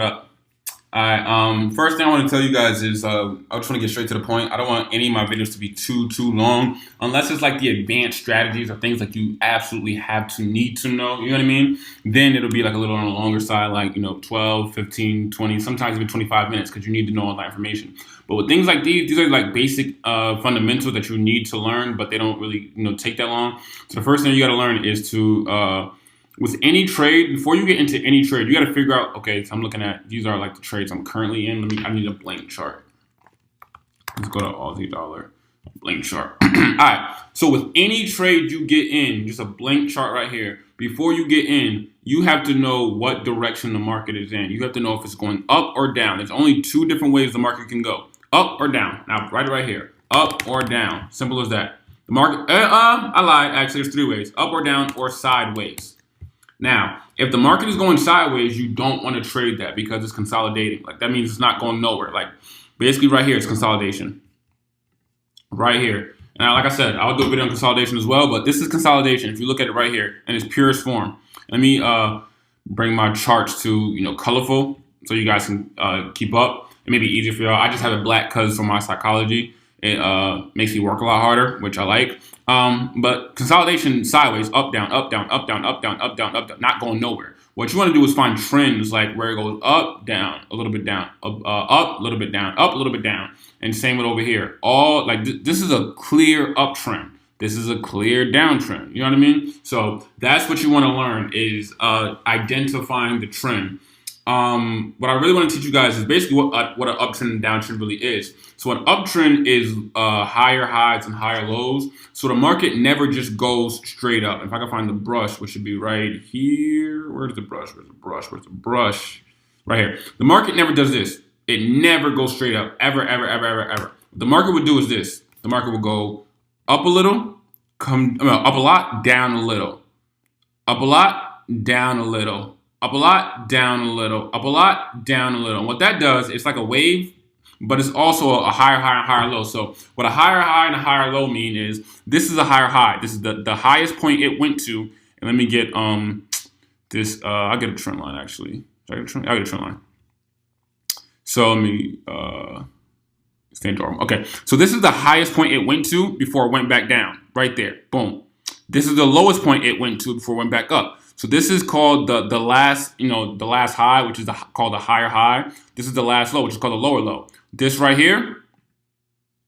Up. Alright, first thing I want to tell you guys is I just want to get straight to the point. I don't want any of my videos to be too long unless it's like the advanced strategies or things like you absolutely have to need to know, you know what I mean? Then it'll be like a little on the longer side, like, 12, 15, 20, sometimes even 25 minutes because you need to know all that information. But with things like these are like basic fundamentals that you need to learn, but they don't really, take that long. So the first thing you got to learn is to with any trade, before you get into any trade, you got to figure out, okay, so I'm looking at, these are like the trades I'm currently in. I need a blank chart. Let's go to Aussie dollar, blank chart. All right, so with any trade you get in, just a blank chart right here, before you get in, you have to know what direction the market is in. You have to know if it's going up or down. There's only two different ways the market can go, up or down. Now, right here, up or down, simple as that. The market, I lied, actually there's three ways, up or down or sideways. Now, if the market is going sideways, you don't want to trade that because it's consolidating. Like that means it's not going nowhere. Like basically right here, it's consolidation. Right here. Now, like I said, I'll do a video on consolidation as well, but this is consolidation. If you look at it right here in its purest form. Let me bring my charts to, colorful so you guys can keep up. It may be easier for y'all. I just have it black because for my psychology, it makes me work a lot harder, which I like. But consolidation sideways, up, down, up, down, up, down, up, down, up, down, up, down, not going nowhere. What you want to do is find trends like where it goes up, down, a little bit down, up, a little bit down, up, a little bit down. And same with over here. All like this is a clear uptrend. This is a clear downtrend. You know what I mean? So that's what you want to learn is identifying the trend. What I really want to teach you guys is basically what an uptrend and downtrend really is. So an uptrend is higher highs and higher lows. So the market never just goes straight up. If I can find the brush, which should be right here. Where's the brush? Where's the brush? Where's the brush? Right here. The market never does this. It never goes straight up. Ever, ever, ever, ever, ever. What the market would do is this. The market will go up a little, up a lot, down a little. Up a lot, down a little. Up a lot, down a little, up a lot, down a little. And what that does, it's like a wave, but it's also a higher high and higher low. So what a higher high and a higher low mean is this is a higher high. This is the highest point it went to. And let me get this. I'll get a trend line actually. I'll get a trend line. So let me stand dorm. Okay, so this is the highest point it went to before it went back down. Right there, boom. This is the lowest point it went to before it went back up. So this is called the last, the last high, which is called the higher high. This is the last low, which is called the lower low. This right here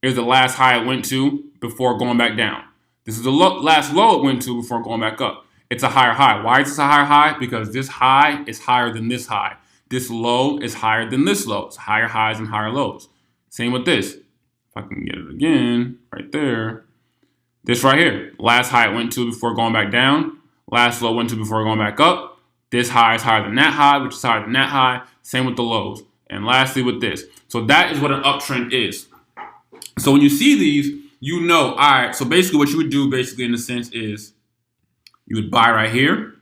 is the last high it went to before going back down. This is the last low it went to before going back up. It's a higher high. Why is this a higher high? Because this high is higher than this high. This low is higher than this low. It's higher highs and higher lows. Same with this. If I can get it again, right there. This right here, last high it went to before going back down. Last low went to before going back up. This high is higher than that high, which is higher than that high. Same with the lows. And lastly with this. So that is what an uptrend is. So when you see these, you know, all right, so basically what you would do basically in a sense is you would buy right here.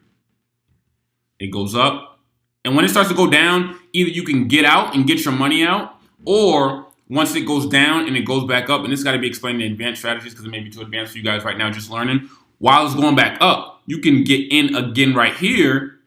It goes up. And when it starts to go down, either you can get out and get your money out, or once it goes down and it goes back up, and this got to be explained in advanced strategies because it may be too advanced for you guys right now just learning. While it's going back up, you can get in again right here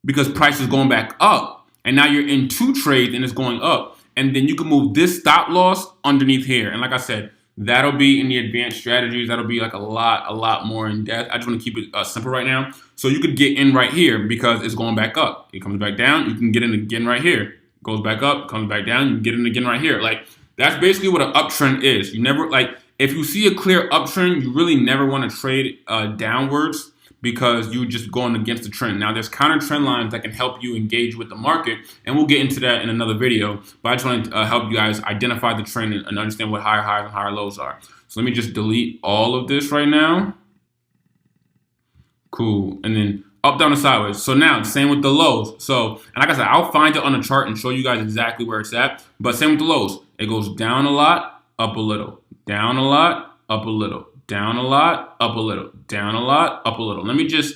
because price is going back up. And now you're in two trades and it's going up. And then you can move this stop loss underneath here. And like I said, that'll be in the advanced strategies. That'll be like a lot more in depth. I just want to keep it simple right now. So you could get in right here because it's going back up. It comes back down. You can get in again right here. Goes back up, comes back down. You can get in again right here. Like that's basically what an uptrend is. You never if you see a clear uptrend, you really never want to trade downwards because you're just going against the trend. Now, there's counter trend lines that can help you engage with the market, and we'll get into that in another video. But I just want to help you guys identify the trend and understand what higher highs and higher lows are. So let me just delete all of this right now. Cool. And then up, down, and sideways. So now, same with the lows. So, and like I said, I'll find it on the chart and show you guys exactly where it's at. But same with the lows. It goes down a lot, up a little. Down a lot, up a little. Down a lot, up a little. Down a lot, up a little. Let me just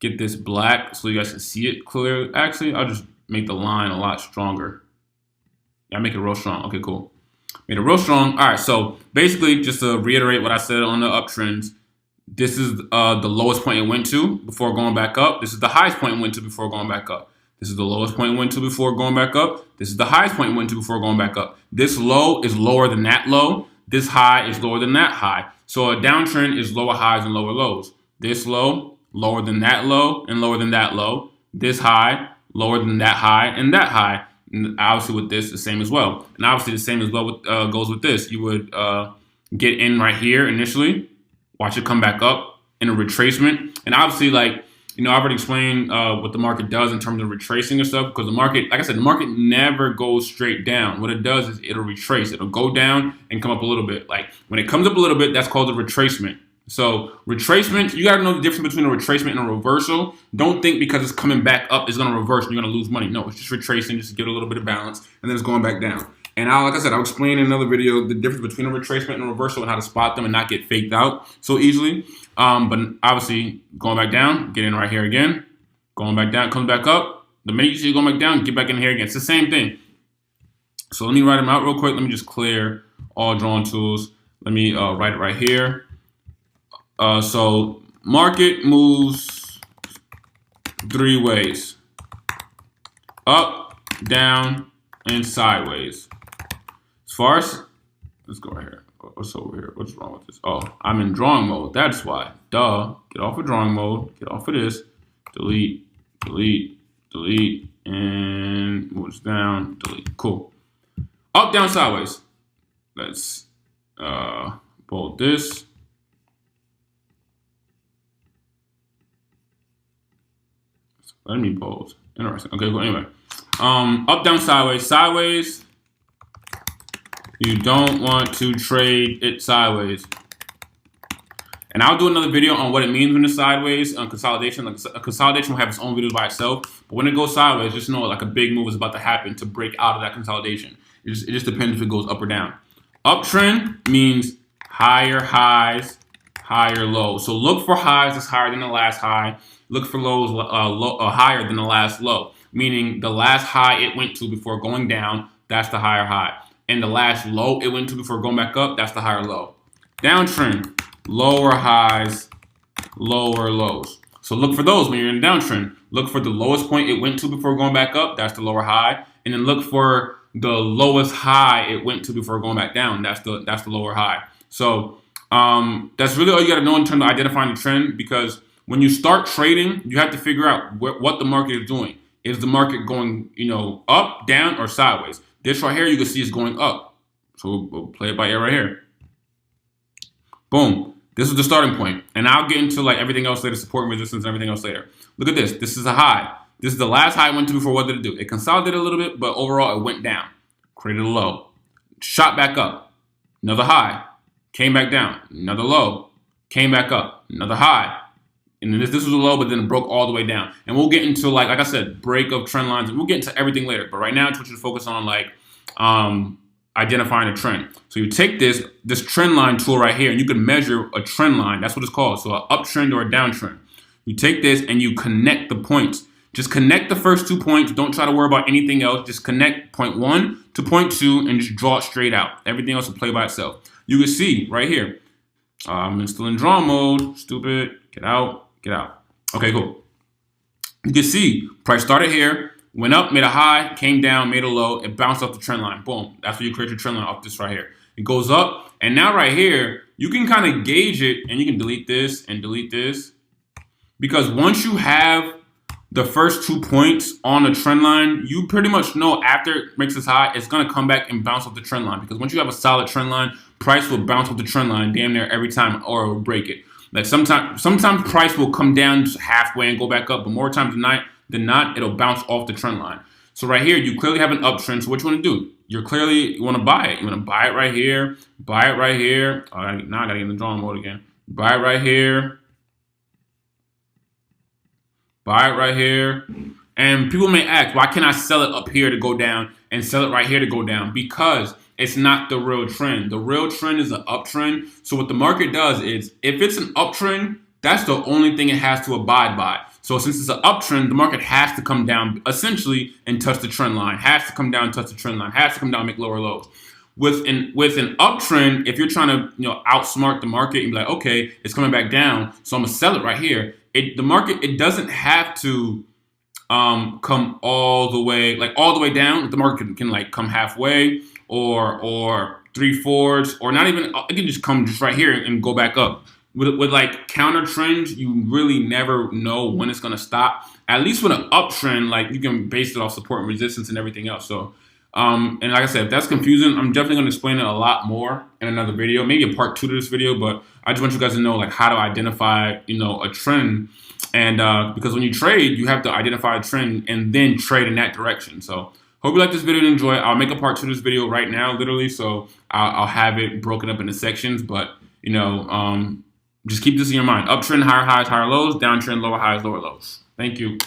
get this black so you guys can see it clear. Actually, I'll just make the line a lot stronger. Yeah, make it real strong. Okay, cool. Made it real strong. All right, so basically, just to reiterate what I said on the uptrends, this is the lowest point it went to before going back up. This is the highest point it went to before going back up. This is the lowest point it went to before going back up. This is the highest point it went to before going back up. This low is lower than that low. This high is lower than that high. So a downtrend is lower highs and lower lows. This low, lower than that low and lower than that low. This high, lower than that high and that high. And obviously with this, the same as well. And obviously the same as well with, goes with this. You would get in right here initially, watch it come back up in a retracement. And obviously, like, you know, I've already explained what the market does in terms of retracing and stuff, because the market, like I said, the market never goes straight down. What it does is it'll retrace. It'll go down and come up a little bit. Like when it comes up a little bit, that's called a retracement. So retracement, you got to know the difference between a retracement and a reversal. Don't think because it's coming back up, it's going to reverse and you're going to lose money. No, it's just retracing just to get a little bit of balance, and then it's going back down. And like I said, I'll explain in another video the difference between a retracement and a reversal and how to spot them and not get faked out so easily. But obviously, going back down, get in right here again. Going back down, comes back up. The minute you see it going back down, get back in here again. It's the same thing. So let me write them out real quick. Let me just clear all drawing tools. Let me write it right here. So market moves 3 ways: up, down, and sideways. As far as, let's go right here. What's over here? What's wrong with this? Oh, I'm in drawing mode. That's why. Duh. Get off of drawing mode. Get off of this. Delete, delete, delete, and moves down. Delete. Cool. Up, down, sideways. Let's bold this. Let me bold. Interesting. Okay, cool. Anyway. Up, down, sideways. Sideways, you don't want to trade it sideways. And I'll do another video on what it means when it's sideways on consolidation. Like a consolidation will have its own videos by itself. But when it goes sideways, just know like a big move is about to happen to break out of that consolidation. It just depends if it goes up or down. Uptrend means higher highs, higher lows. So look for highs that's higher than the last high. Look for lows higher than the last low. Meaning the last high it went to before going down, that's the higher high. And the last low it went to before going back up, that's the higher low. Downtrend, lower highs, lower lows. So look for those when you're in a downtrend. Look for the lowest point it went to before going back up, that's the lower high. And then look for the lowest high it went to before going back down, that's the lower high. So that's really all you got to know in terms of identifying the trend, because when you start trading, you have to figure out what the market is doing. Is the market going, you know, up, down, or sideways? This right here, you can see is going up. So we'll play it by ear right here. Boom. This is the starting point. And I'll get into like everything else later, support and resistance and everything else later. Look at this. This is a high. This is the last high it went to before. What did it do? It consolidated a little bit, but overall it went down. Created a low. Shot back up. Another high. Came back down. Another low. Came back up. Another high. And then this was a low, but then it broke all the way down. And we'll get into, like I said, break of trend lines. And we'll get into everything later. But right now, I want you to focus on like identifying a trend. So you take this trend line tool right here, and you can measure a trend line. That's what it's called. So an uptrend or a downtrend. You take this and you connect the points. Just connect the first 2 points. Don't try to worry about anything else. Just connect point 1 to point 2 and just draw it straight out. Everything else will play by itself. You can see right here. I'm still in draw mode. Stupid. Get out. Get out. Okay, cool. You can see price started here, went up, made a high, came down, made a low, it bounced off the trend line. Boom. That's where you create your trend line off this right here. It goes up, and now right here, you can kind of gauge it, and you can delete this and delete this. Because once you have the first 2 points on the trend line, you pretty much know after it makes this high, it's going to come back and bounce off the trend line. Because once you have a solid trend line, price will bounce off the trend line damn near every time, or it will break it. Like sometimes price will come down just halfway and go back up, but more times than not, it'll bounce off the trend line. So right here, you clearly have an uptrend. So what you want to do? You want to buy it. You want to buy it right here. Buy it right here. All right, now I gotta get in the drawing mode again. Buy it right here. Buy it right here. And people may ask, why can't I sell it up here to go down and sell it right here to go down? Because it's not the real trend. The real trend is an uptrend. So what the market does is, if it's an uptrend, that's the only thing it has to abide by. So since it's an uptrend, the market has to come down essentially and touch the trend line. Has to come down and touch the trend line. Has to come down and make lower lows. With an uptrend, if you're trying to outsmart the market and be like, okay, it's coming back down, so I'm gonna sell it right here. The market doesn't have to come all the way, like all the way down. The market can like come halfway or 3/4, or not even. It can just come just right here and go back up. With like counter trends, you really never know when it's gonna stop. At least with an uptrend, like you can base it off support and resistance and everything else. So, and like I said, if that's confusing, I'm definitely gonna explain it a lot more in another video, maybe a part 2 to this video. But I just want you guys to know like how to identify, a trend, and because when you trade, you have to identify a trend and then trade in that direction. So. Hope you like this video and enjoy it. I'll make a part 2 of this video right now, literally. So I'll have it broken up into sections, but just keep this in your mind. Uptrend, higher highs, higher lows. Downtrend, lower highs, lower lows. Thank you.